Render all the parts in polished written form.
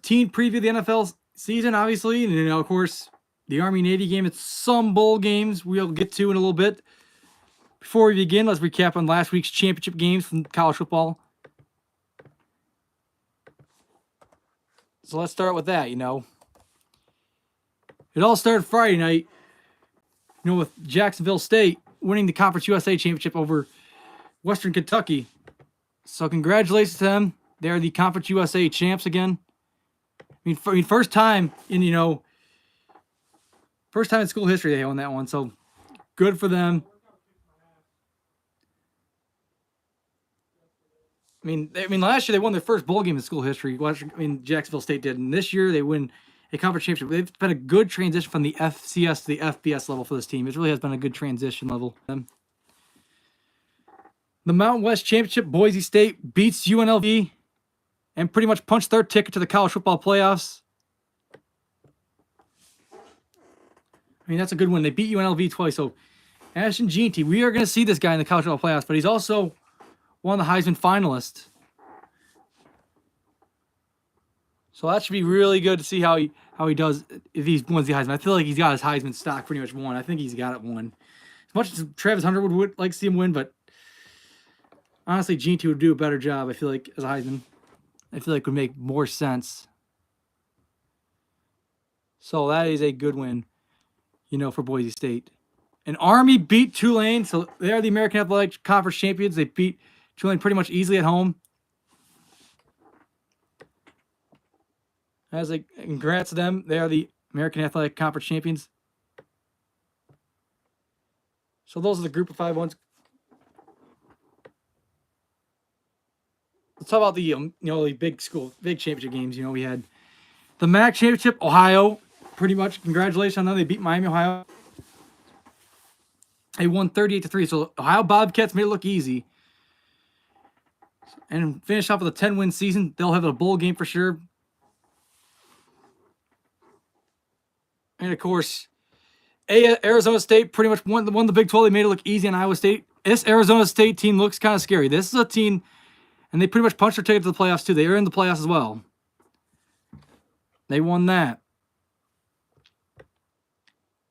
15 preview of the NFL season, obviously. And, of course, the Army-Navy game. It's some bowl games we'll get to in a little bit. Before we begin, let's recap on last week's championship games from college football. So let's start with that, It all started Friday night, with Jacksonville State winning the Conference USA Championship over Western Kentucky. So congratulations to them. They're the Conference USA champs again. First time in, first time in school history they won that one. So good for them. Last year they won their first bowl game in school history. Jacksonville State did. And this year they win a conference championship. It's been a good transition from the FCS to the FBS level for this team. It really has been a good transition level. The Mountain West Championship, Boise State beats UNLV and pretty much punched their ticket to the college football playoffs. That's a good win. They beat UNLV twice. So Ashton Jeanty, we are going to see this guy in the college football playoffs, but he's also one of the Heisman finalists. So that should be really good to see how he does if he wins the Heisman. I feel like he's got his Heisman stock pretty much won. I think he's got it won. As much as Travis Hunter would like to see him win, but honestly, Jeanty would do a better job, I feel like, as a Heisman. I feel like it would make more sense. So that is a good win, for Boise State. And Army beat Tulane, so they are the American Athletic Conference champions. They beat Tulane pretty much easily at home. Congrats to them. They are the American Athletic Conference champions. So those are the group of 5 ones. Let's talk about the the big championship games. We had the MAC championship, Ohio. Pretty much, congratulations on them. They beat Miami, Ohio. They won 38-3. So Ohio Bobcats made it look easy. And finish off with a 10-win season. They'll have a bowl game for sure. And of course, Arizona State pretty much won the Big 12. They made it look easy on Iowa State. This Arizona State team looks kind of scary. This is a team, and they pretty much punched their ticket to the playoffs too. They are in the playoffs as well. They won that.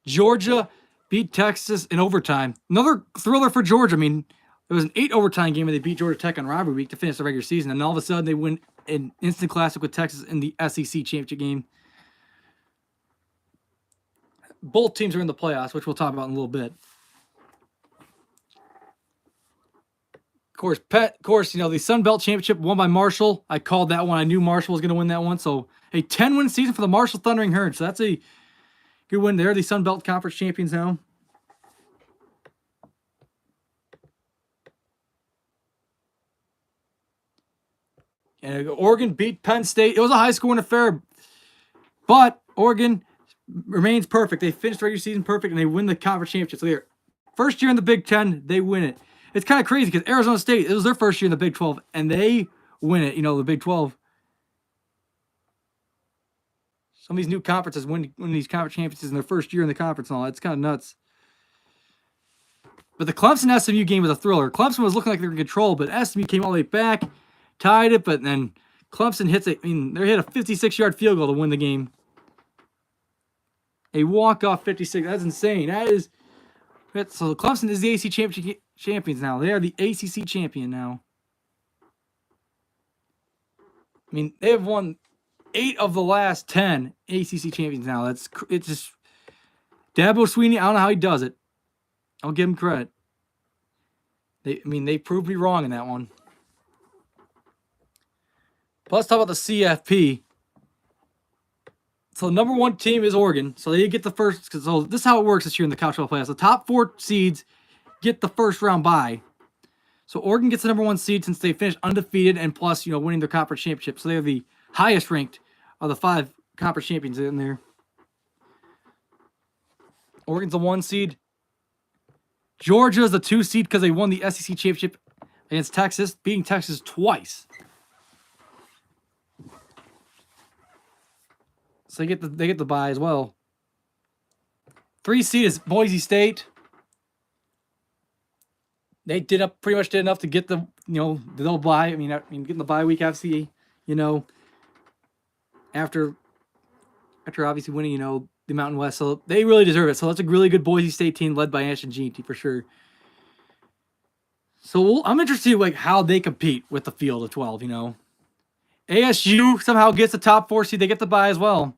Georgia beat Texas in overtime. Another thriller for Georgia. It was an 8 overtime game, and they beat Georgia Tech on rivalry week to finish the regular season. And all of a sudden, they win an instant classic with Texas in the SEC championship game. Both teams are in the playoffs, which we'll talk about in a little bit. Of course, the Sun Belt Championship won by Marshall. I called that one. I knew Marshall was going to win that one. So a 10-win season for the Marshall Thundering Herd. So that's a good win there. The Sun Belt Conference champions now. And Oregon beat Penn State. It was a high-scoring affair, but Oregon remains perfect. They finished the regular season perfect, and they win the conference championship. So they're first year in the Big Ten, they win it. It's kind of crazy because Arizona State, it was their first year in the Big 12, and they win it, the Big 12. Some of these new conferences win these conference championships in their first year in the conference and all. It's kind of nuts. But the Clemson SMU game was a thriller. Clemson was looking like they were in control, but SMU came all the way back, tied it, but then Clemson hits it. They hit a 56-yard field goal to win the game. A walk-off 56. That's insane. So Clemson is the AC champions now. They are the ACC champion now. They have won 8 of the last 10 ACC champions now. It's just Dabo Swinney. I don't know how he does it. I'll give him credit. They proved me wrong in that one. But let's talk about the CFP. So the number 1 team is Oregon. So they get the first. So this is how it works this year in the college football playoffs. The top 4 seeds get the first round bye. So Oregon gets the number 1 seed since they finished undefeated and plus, winning their conference championship. So they're the highest ranked of the 5 conference champions in there. Oregon's the 1 seed. Georgia's the 2 seed because they won the SEC championship against Texas, beating Texas twice. So they get the bye as well. 3 seed is Boise State. They pretty much did enough to get the bye. Getting the bye week, obviously, And after obviously winning, you know, the Mountain West. So they really deserve it. So that's a really good Boise State team led by Ashton Jeanty for sure. So I'm interested like how they compete with the field of 12, you know. ASU somehow gets the top 4 seed. They get the bye as well.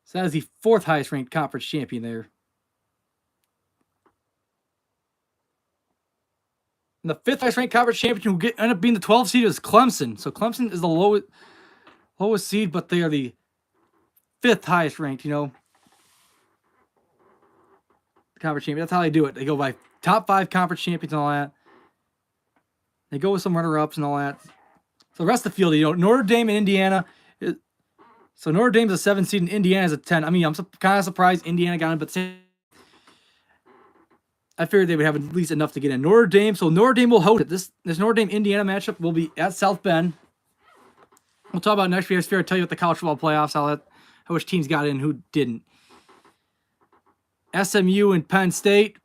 So that is the 4th highest ranked conference champion there. And the 5th highest ranked conference champion who end up being the 12th seed is Clemson. So Clemson is the lowest seed, but they are the 5th highest ranked, you know, conference champion. That's how they do it. They go by top 5 conference champions and all that. They go with some runner-ups and all that. So the rest of the field, you know, Notre Dame and Indiana. So Notre Dame's a 7 seed and Indiana's a 10. I mean, I'm kind of surprised Indiana got in, but I figured they would have at least enough to get in. Notre Dame, so Notre Dame will host it. This Notre Dame-Indiana matchup will be at South Bend. We'll talk about it next week. I just figured I'd tell you what the college football playoffs, how which teams got in and who didn't. SMU and Penn State.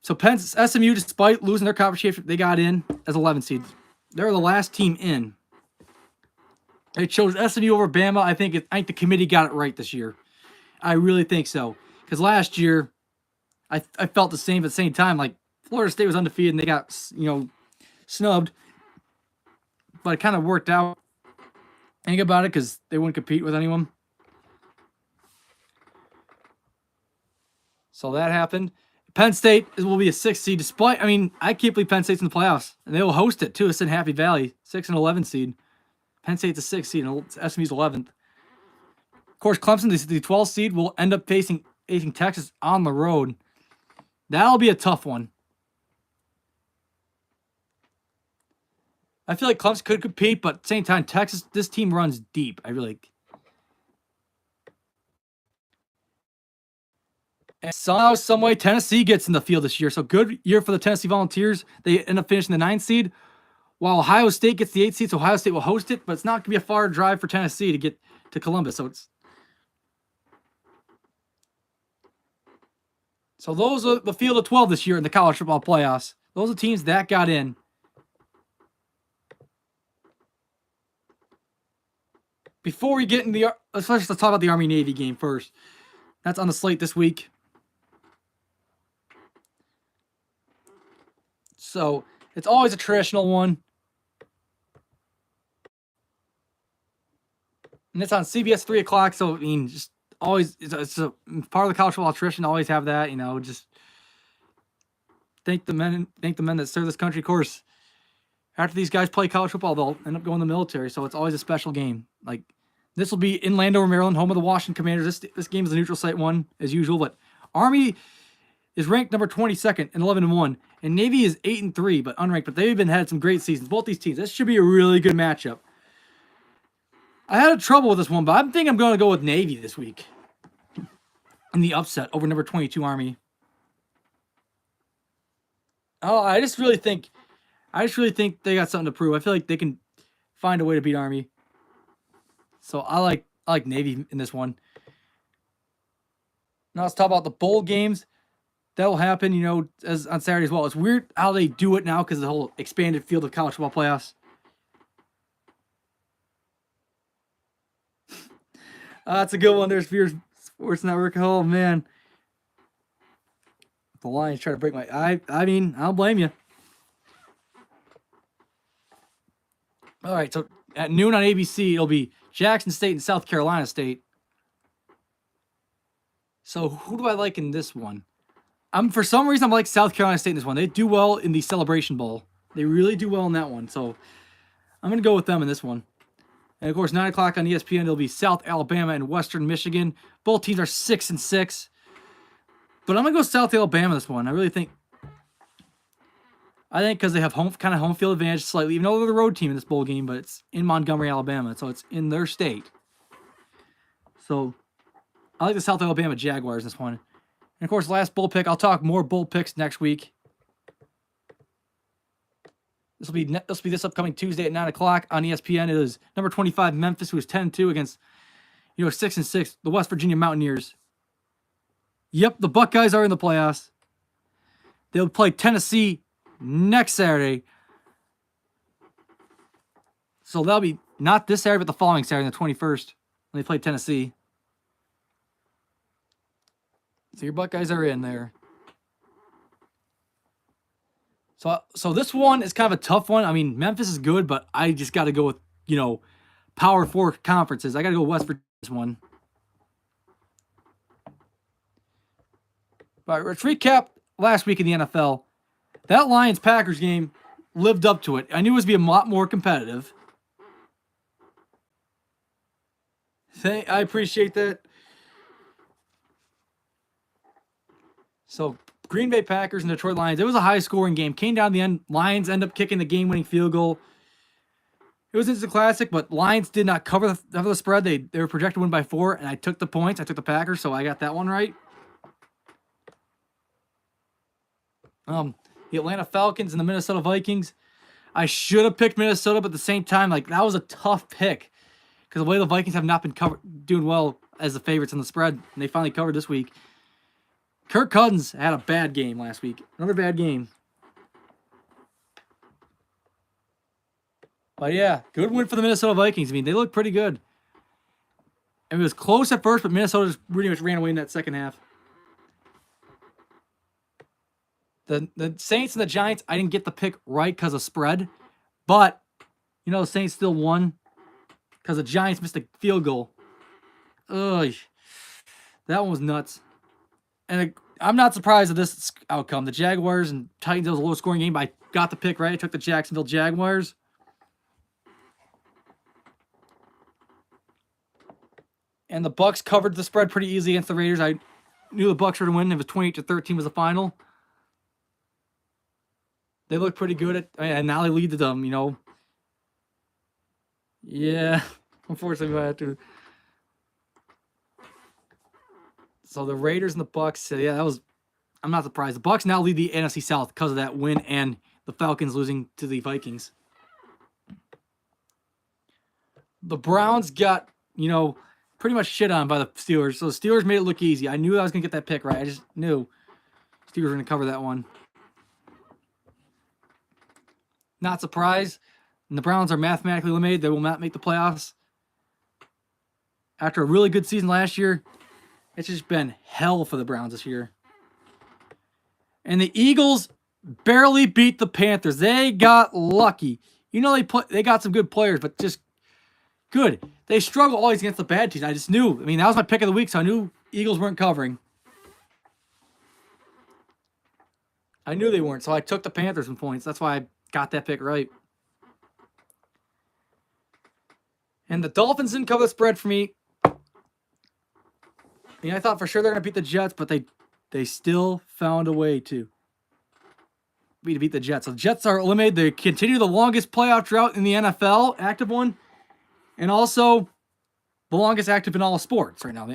So SMU, despite losing their conference championship, they got in as 11 seeds. They're the last team in. They chose SMU over Bama. I think the committee got it right this year. I really think so. Because last year, I felt the same at the same time. Like, Florida State was undefeated and they got, you know, snubbed. But it kind of worked out. Think about it because they wouldn't compete with anyone. So that happened. Penn State will be a 6th seed. Despite, I mean, I can't believe Penn State's in the playoffs. And they will host it, too. It's in Happy Valley. 6 and 11 seed. Penn State's a 6th seed, and SMU's 11th. Of course, Clemson, the 12th seed, will end up facing Texas on the road. That'll be a tough one. I feel like Clemson could compete, but at the same time, Texas, this team runs deep. I really... And somehow, someway, Tennessee gets in the field this year. So good year for the Tennessee Volunteers. They end up finishing the 9th seed. While Ohio State gets the 8th seed, so Ohio State will host it, but it's not going to be a far drive for Tennessee to get to Columbus. So those are the field of 12 this year in the college football playoffs. Those are teams that got in. Before we get into let's talk about the Army-Navy game first. That's on the slate this week. So it's always a traditional one. And it's on CBS 3 o'clock. So, I mean, just always, it's a part of the college football tradition. Always have that, you know, just thank the men that serve this country. Of course, after these guys play college football, they'll end up going in the military. So it's always a special game. Like, this will be in Landover, Maryland, home of the Washington Commanders. This game is a neutral site one, as usual. But Army is ranked number 22nd and 11-1. And Navy is 8-3, but unranked. But they've had some great seasons. Both these teams. This should be a really good matchup. I had trouble with this one, but I think I'm going to go with Navy this week in the upset over number 22 Army. Oh, I just really think they got something to prove. I feel like they can find a way to beat Army. So I like Navy in this one. Now let's talk about the bowl games. That will happen, you know, as on Saturday as well. It's weird how they do it now because of the whole expanded field of college football playoffs. That's a good one. There's Fears Sports Network. Oh, man. The Lions try to break my... I mean, I don't blame you. All right, so at noon on ABC, it'll be Jackson State and South Carolina State. So who do I like in this one? For some reason, I'm like South Carolina State in this one. They do well in the Celebration Bowl. They really do well in that one. So I'm going to go with them in this one. And, of course, 9 o'clock on ESPN, it'll be South Alabama and Western Michigan. Both teams are 6-6. But I'm going to go South Alabama this one. I think because they have home field advantage slightly, even though they're the road team in this bowl game, but it's in Montgomery, Alabama, so it's in their state. So I like the South Alabama Jaguars this one. And, of course, last bowl pick. I'll talk more bowl picks next week. This will be this upcoming Tuesday at 9 o'clock on ESPN. It is number 25 Memphis, who is 10-2 against 6-6 the West Virginia Mountaineers. Yep, the Buckeyes are in the playoffs. They'll play Tennessee next Saturday So that'll be not this Saturday, but the following Saturday, the 21st, when they play Tennessee. So your Buckeyes are in there. So this one is kind of a tough one. I mean, Memphis is good, but I just got to go with, Power 4 conferences. I got to go West Virginia this one. But let's recap last week in the NFL. That Lions-Packers game lived up to it. I knew it was going to be a lot more competitive. I appreciate that. So, Green Bay Packers and Detroit Lions. It was a high-scoring game. Came down to the end. Lions end up kicking the game-winning field goal. It was instant classic, but Lions did not cover the spread. They were projected to win by 4, and I took the points. I took the Packers, so I got that one right. The Atlanta Falcons and the Minnesota Vikings. I should have picked Minnesota, but at the same time, that was a tough pick because the way the Vikings have not been doing well as the favorites in the spread, and they finally covered this week. Kirk Cousins had a bad game last week. Another bad game. But yeah, good win for the Minnesota Vikings. I mean, they look pretty good. And it was close at first, but Minnesota just pretty much ran away in that second half. The Saints and the Giants, I didn't get the pick right because of spread. But, the Saints still won because the Giants missed a field goal. Ugh. That one was nuts. And I'm not surprised at this outcome. The Jaguars and Titans, it was a low-scoring game, but I got the pick right. I took the Jacksonville Jaguars. And the Bucs covered the spread pretty easily against the Raiders. I knew the Bucs were going to win. It was 28-13 was the final. They look pretty good and now they lead to them, Yeah, unfortunately, I have to. So the Raiders and the Bucs, yeah, I'm not surprised. The Bucs now lead the NFC South because of that win and the Falcons losing to the Vikings. The Browns got, pretty much shit on by the Steelers. So the Steelers made it look easy. I knew I was going to get that pick right. I just knew Steelers were going to cover that one. Not surprised. And the Browns are mathematically eliminated. They will not make the playoffs. After a really good season last year, it's just been hell for the Browns this year. And the Eagles barely beat the Panthers. They got lucky. They got some good players, but just good. They struggle always against the bad teams. I just knew. I mean, that was my pick of the week, so I knew Eagles weren't covering. I knew they weren't, so I took the Panthers in points. That's why I got that pick right. And the Dolphins didn't cover the spread for me. I thought for sure they're going to beat the Jets, but they still found a way to beat the Jets. So the Jets are eliminated. They continue the longest playoff drought in the NFL, active one, and also the longest active in all sports right now.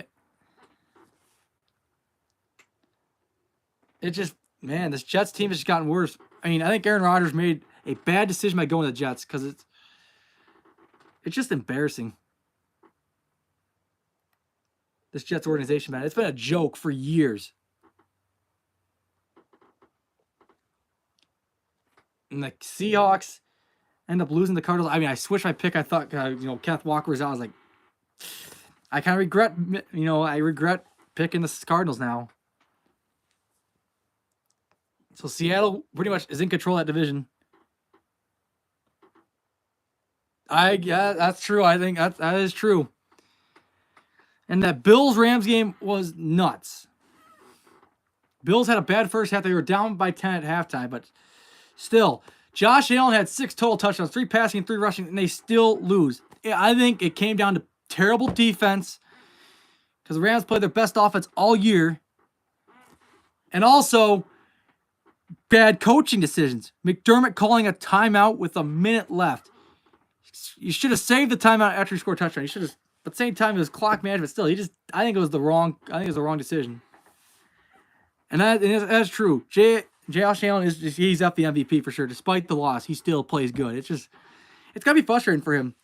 It just, man, this Jets team has just gotten worse. I mean, I think Aaron Rodgers made a bad decision by going to the Jets because it's just embarrassing. This Jets organization, man, it's been a joke for years. And the Seahawks end up losing the Cardinals. I mean, I switched my pick. I thought, Kenneth Walker was out. I was like, I kind of regret, I regret picking the Cardinals now. So Seattle pretty much is in control of that division. Yeah, that's true. I think that is true. And that Bills-Rams game was nuts. Bills had a bad first half. They were down by 10 at halftime, but still, Josh Allen had 6 total touchdowns, 3 passing and 3 rushing, and they still lose. I think it came down to terrible defense because the Rams played their best offense all year. And also, bad coaching decisions. McDermott calling a timeout with a minute left. You should have saved the timeout after you scored a touchdown. You should have, but at the same time, it was clock management. Still, I think it was the wrong decision. And that's true. Josh Allen he's up the MVP for sure. Despite the loss, he still plays good. It's gotta be frustrating for him.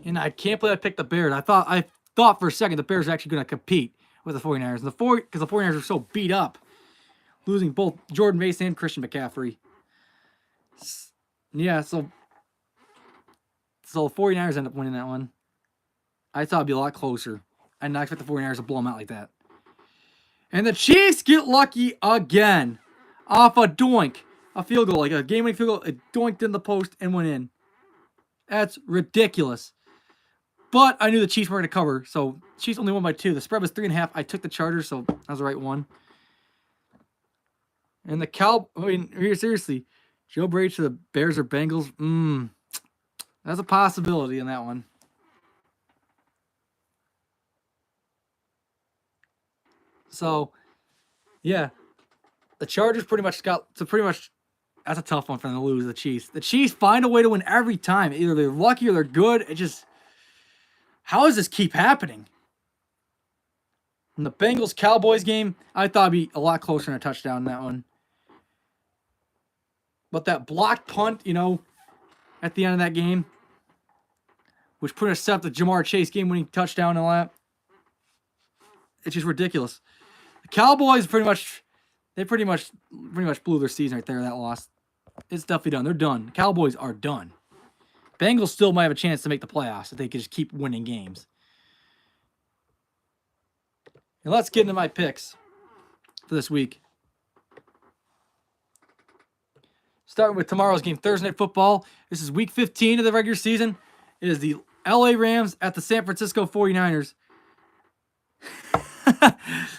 And I can't believe I picked the Bears. I thought for a second the Bears were actually going to compete with the 49ers. Because the 49ers are so beat up, losing both Jordan Mason and Christian McCaffrey. Yeah, so So the 49ers end up winning that one. I thought it'd be a lot closer. I did not expect the 49ers to blow them out like that. And the Chiefs get lucky again. Off a doink. A field goal, like a game-winning field goal. It doinked in the post and went in. That's ridiculous. But I knew the Chiefs were going to cover, so Chiefs only won by 2. The spread was 3.5. I took the Chargers, so that was the right one. And the here, seriously, Joe Brady to the Bears or Bengals. That's a possibility in that one. So, yeah, the Chargers that's a tough one for them to lose. The Chiefs find a way to win every time. Either they're lucky or they're good. How does this keep happening? In the Bengals-Cowboys game, I thought it'd be a lot closer than a touchdown in that one. But that blocked punt, at the end of that game, which put us up the Jamar Chase game-winning touchdown and all that, it's just ridiculous. The Cowboys pretty much blew their season right there. That loss, it's definitely done. They're done. The Cowboys are done. Bengals still might have a chance to make the playoffs if they could just keep winning games. And let's get into my picks for this week. Starting with tomorrow's game, Thursday Night Football. This is week 15 of the regular season. It is the LA Rams at the San Francisco 49ers.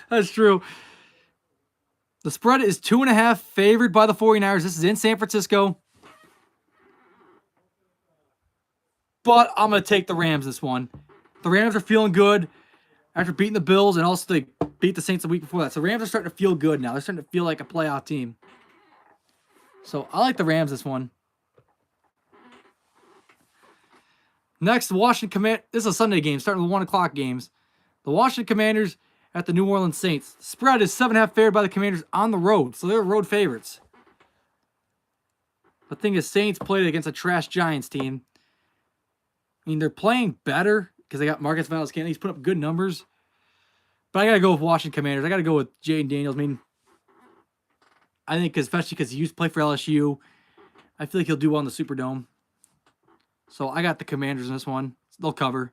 That's true. The spread is 2.5 favored by the 49ers. This is in San Francisco. But I'm going to take the Rams this one. The Rams are feeling good after beating the Bills, and also they beat the Saints the week before that. So Rams are starting to feel good now. They're starting to feel like a playoff team. So I like the Rams this one. Next, Washington Commanders. This is a Sunday game, starting with 1 o'clock games. The Washington Commanders at the New Orleans Saints. The spread is 7.5 favored by the Commanders on the road. So they're road favorites. The thing is, Saints played against a trash Giants team. I mean, they're playing better because they got Marcus Valdes-Scantling. He's put up good numbers. But I got to go with Washington Commanders. I got to go with Jayden Daniels. I mean, I think especially because he used to play for LSU, I feel like he'll do well in the Superdome. So I got the Commanders in this one. They'll cover.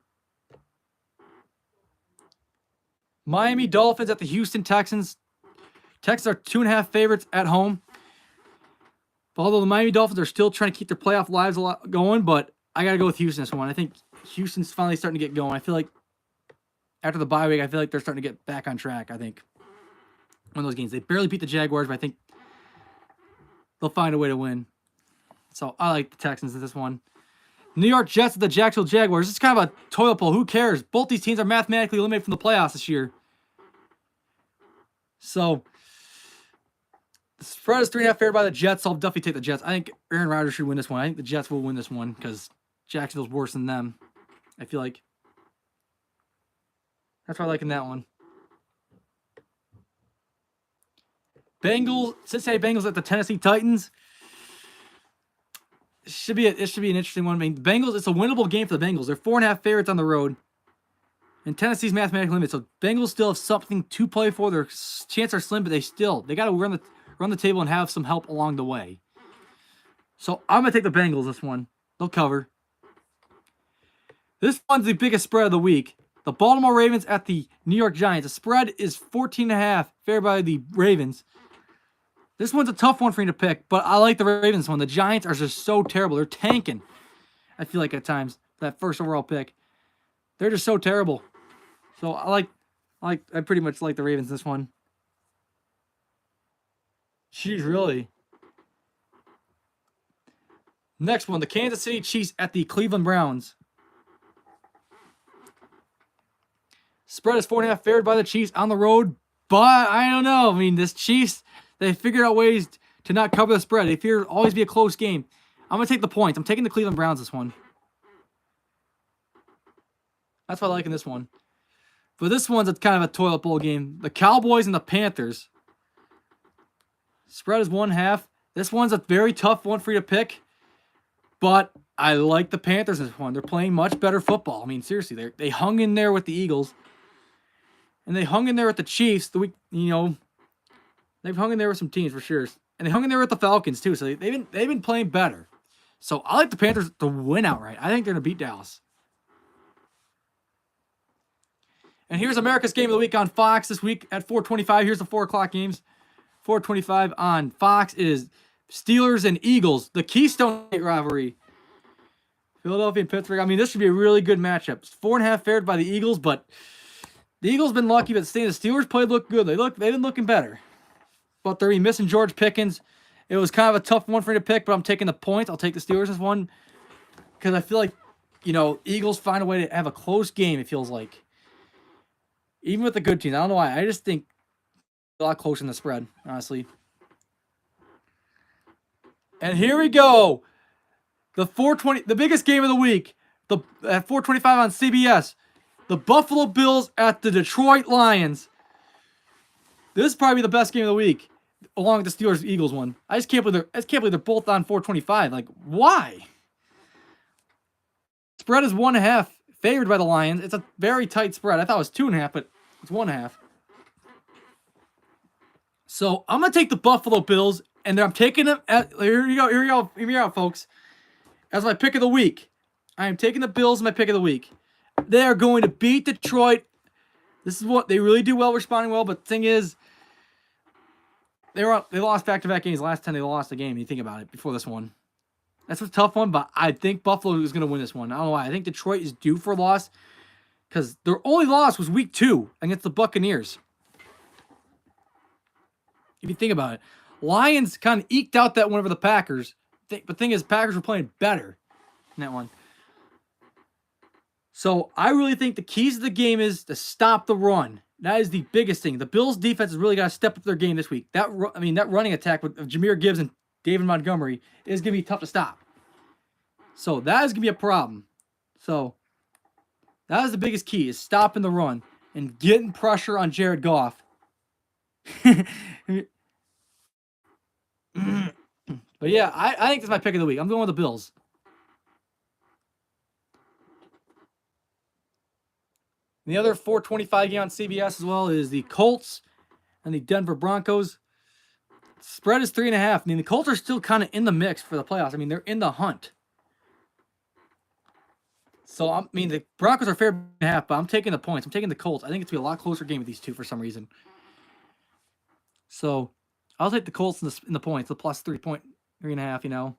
Miami Dolphins at the Houston Texans. Texans are 2.5 favorites at home. Although the Miami Dolphins are still trying to keep their playoff lives going, but I got to go with Houston this one. I think Houston's finally starting to get going. I feel like after the bye week, I feel like they're starting to get back on track, I think. One of those games. They barely beat the Jaguars, but I think they'll find a way to win. So I like the Texans in this one. New York Jets at the Jacksonville Jaguars. This is kind of a toilet bowl. Who cares? Both these teams are mathematically eliminated from the playoffs this year. So the spread is 3.5 favored by the Jets. So I'll definitely take the Jets. I think Aaron Rodgers should win this one. I think the Jets will win this one because Jacksonville's worse than them. I feel like. That's why I like in that one. Cincinnati Bengals at the Tennessee Titans. It should be an interesting one. I mean, the Bengals, it's a winnable game for the Bengals. They're 4.5 favorites on the road. And Tennessee's mathematically limited. So Bengals still have something to play for. Their chances are slim, but they got to run the table and have some help along the way. So I'm going to take the Bengals this one. They'll cover. This one's the biggest spread of the week. The Baltimore Ravens at the New York Giants. The spread is 14.5 favored by the Ravens. This one's a tough one for me to pick, but I like the Ravens one. The Giants are just so terrible. They're tanking, I feel like, at times. That first overall pick. They're just so terrible. So I pretty much like the Ravens this one. Jeez, really? Next one, the Kansas City Chiefs at the Cleveland Browns. Spread is 4.5 favored by the Chiefs on the road, but I don't know. I mean, this Chiefs, they figured out ways to not cover the spread. They fear it'll always be a close game. I'm going to take the points. I'm taking the Cleveland Browns this one. That's what I like in this one. But this one's kind of a toilet bowl game. The Cowboys and the Panthers. Spread is 1.5. This one's a very tough one for you to pick. But I like the Panthers in this one. They're playing much better football. I mean, seriously, they hung in there with the Eagles. And they hung in there with the Chiefs. They've hung in there with some teams for sure. And they hung in there with the Falcons too. So they've been playing better. So I like the Panthers to win outright. I think they're going to beat Dallas. And here's America's Game of the Week on Fox this week at 4:25. Here's the 4 o'clock games. 4:25 on Fox is Steelers and Eagles, the Keystone State rivalry. Philadelphia and Pittsburgh. I mean, this should be a really good matchup. It's 4.5 favored by the Eagles, but the Eagles been lucky, but the Steelers played look good. They've been looking better. But they're missing George Pickens. It was kind of a tough one for me to pick, but I'm taking the points. I'll take the Steelers as one because I feel like, Eagles find a way to have a close game, it feels like. Even with the good teams. I don't know why. I just think a lot closer in the spread, honestly. And here we go. The biggest game of the week. At 4:25 on CBS. The Buffalo Bills at the Detroit Lions. This is probably the best game of the week, along with the Steelers-Eagles one. I just can't believe they're both on 4:25. Like, why? Spread is 1.5, favored by the Lions. It's a very tight spread. I thought it was 2.5, but it's 1.5. So I'm gonna take the Buffalo Bills, and I'm taking them. Here you go. Hear me out, folks. As my pick of the week, I am taking the Bills as my pick of the week. They are going to beat Detroit. This is what they really do well, responding well. But the thing is, they lost back-to-back games. Last time they lost a game. You think about it before this one. That's a tough one, but I think Buffalo is going to win this one. I don't know why. I think Detroit is due for a loss because their only loss was week 2 against the Buccaneers. If you think about it, Lions kind of eked out that one over the Packers. But the thing is, Packers were playing better in that one. So I really think the keys of the game is to stop the run. That is the biggest thing. The Bills' defense has really got to step up their game this week. That running attack with Jahmyr Gibbs and David Montgomery is going to be tough to stop. So that is going to be a problem. So that is the biggest key, is stopping the run and getting pressure on Jared Goff. But yeah, I think that's my pick of the week. I'm going with the Bills. And the other 4:25 game on CBS as well is the Colts and the Denver Broncos. Spread is 3.5. I mean, the Colts are still kind of in the mix for the playoffs. I mean, they're in the hunt. So, the Broncos are fair 3.5, but I'm taking the points. I'm taking the Colts. I think it's going to be a lot closer game with these two for some reason. So, I'll take the Colts in the points, the plus 3.5,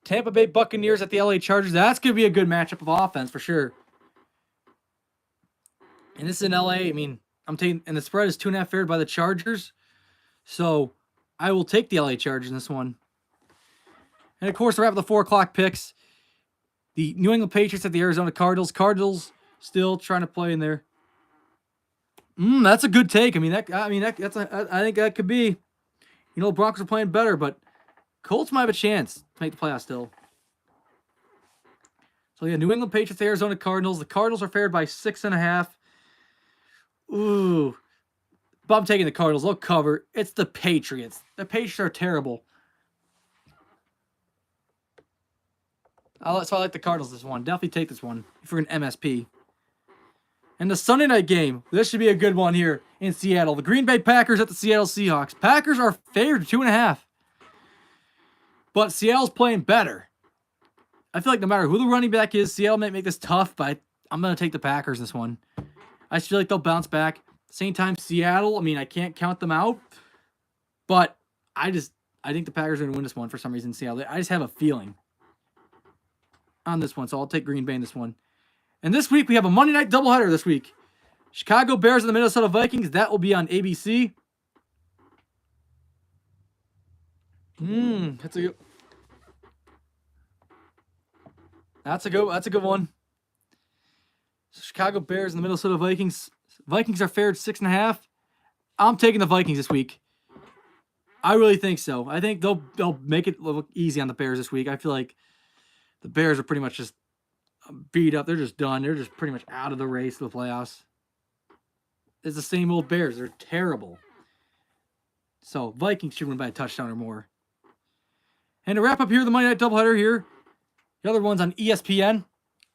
Tampa Bay Buccaneers at the LA Chargers. That's going to be a good matchup of offense for sure. And this is in LA. I'm taking, and the spread is 2.5 favored by the Chargers. So I will take the LA Chargers in this one. And of course, to wrap up the 4 o'clock picks, the New England Patriots at the Arizona Cardinals. Cardinals still trying to play in there. That's a good take. I think that could be. Broncos are playing better, but Colts might have a chance to make the playoffs still. So yeah, New England Patriots, Arizona Cardinals. The Cardinals are favored by 6.5. Ooh. But I'm taking the Cardinals. They'll cover. It's the Patriots. The Patriots are terrible. So I like the Cardinals this one. Definitely take this one if you're an MSP. And the Sunday night game. This should be a good one here in Seattle. The Green Bay Packers at the Seattle Seahawks. Packers are favored 2.5. But Seattle's playing better. I feel like no matter who the running back is, Seattle might make this tough, but I'm going to take the Packers in this one. I just feel like they'll bounce back. At the same time, Seattle, I can't count them out. But I think the Packers are going to win this one for some reason. Seattle. I just have a feeling on this one, so I'll take Green Bay in this one. And this week, we have a Monday night doubleheader this week. Chicago Bears and the Minnesota Vikings. That will be on ABC. That's a good one. Chicago Bears and the Minnesota Vikings. Vikings are favored 6.5. I'm taking the Vikings this week. I really think so. I think they'll make it look easy on the Bears this week. I feel like the Bears are pretty much just beat up. They're just done. They're just pretty much out of the race to the playoffs. It's the same old Bears. They're terrible. So Vikings should win by a touchdown or more. And to wrap up here, the Monday night doubleheader here. The other one's on ESPN.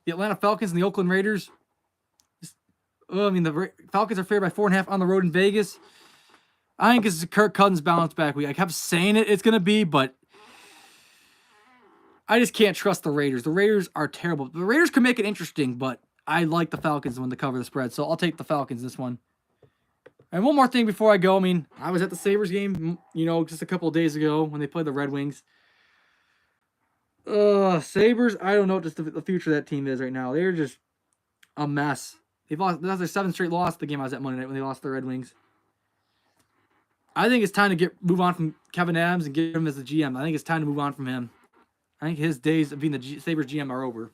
The Atlanta Falcons and the Oakland Raiders. The Falcons are favored by 4.5 on the road in Vegas. I think this is a Kirk Cousins bounce back week. I kept saying it's going to be, but I just can't trust the Raiders. The Raiders are terrible. The Raiders can make it interesting, but I like the Falcons when they cover the spread, so I'll take the Falcons this one. And one more thing before I go. I mean, I was at the Sabres game, just a couple of days ago when they played the Red Wings. Sabres, I don't know what just the future of that team is right now. They're just a mess. They've lost. That's their 7th straight loss. The game I was at Monday night when they lost the Red Wings. I think it's time to move on from Kevin Adams and get him as the GM. I think it's time to move on from him. I think his days of being the Sabres GM are over.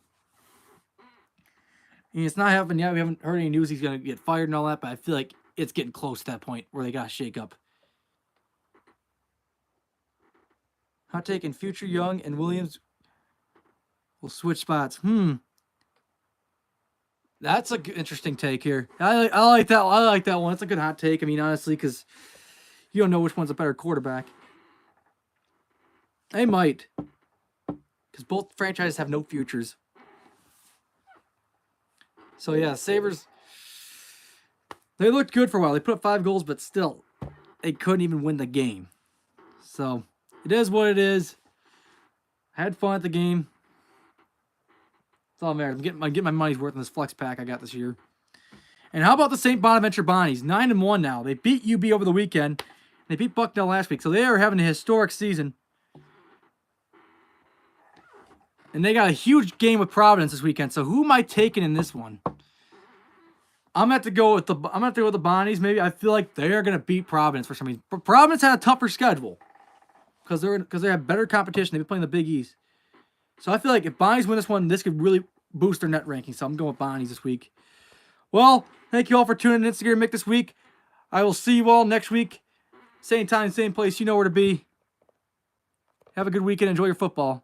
And it's not happened yet. We haven't heard any news he's going to get fired and all that, but I feel like it's getting close to that point where they got to shake up. Hot take in future Young and Williams will switch spots. That's an interesting take here. I like that. I like that one. It's a good hot take. I mean, honestly, because you don't know which one's a better quarterback. They might, because both franchises have no futures. So yeah, Sabres. They looked good for a while. They put up 5 goals, but still, they couldn't even win the game. So it is what it is. I had fun at the game. That's all that matters. I'm getting my money's worth in this flex pack I got this year. And how about the St. Bonaventure Bonnies? 9-1 now. They beat UB over the weekend. They beat Bucknell last week. So they are having a historic season. And they got a huge game with Providence this weekend. So who am I taking in this one? I'm gonna have to go with the Bonnies. Maybe I feel like they are gonna beat Providence for some reason. But Providence had a tougher schedule because they have better competition. They've been playing the Big East. So I feel like if Bonnies win this one, this could really boost their net ranking. So I'm going with Bonnies this week. Well, thank you all for tuning in to Instagram Mick this week. I will see you all next week. Same time, same place. You know where to be. Have a good weekend. Enjoy your football.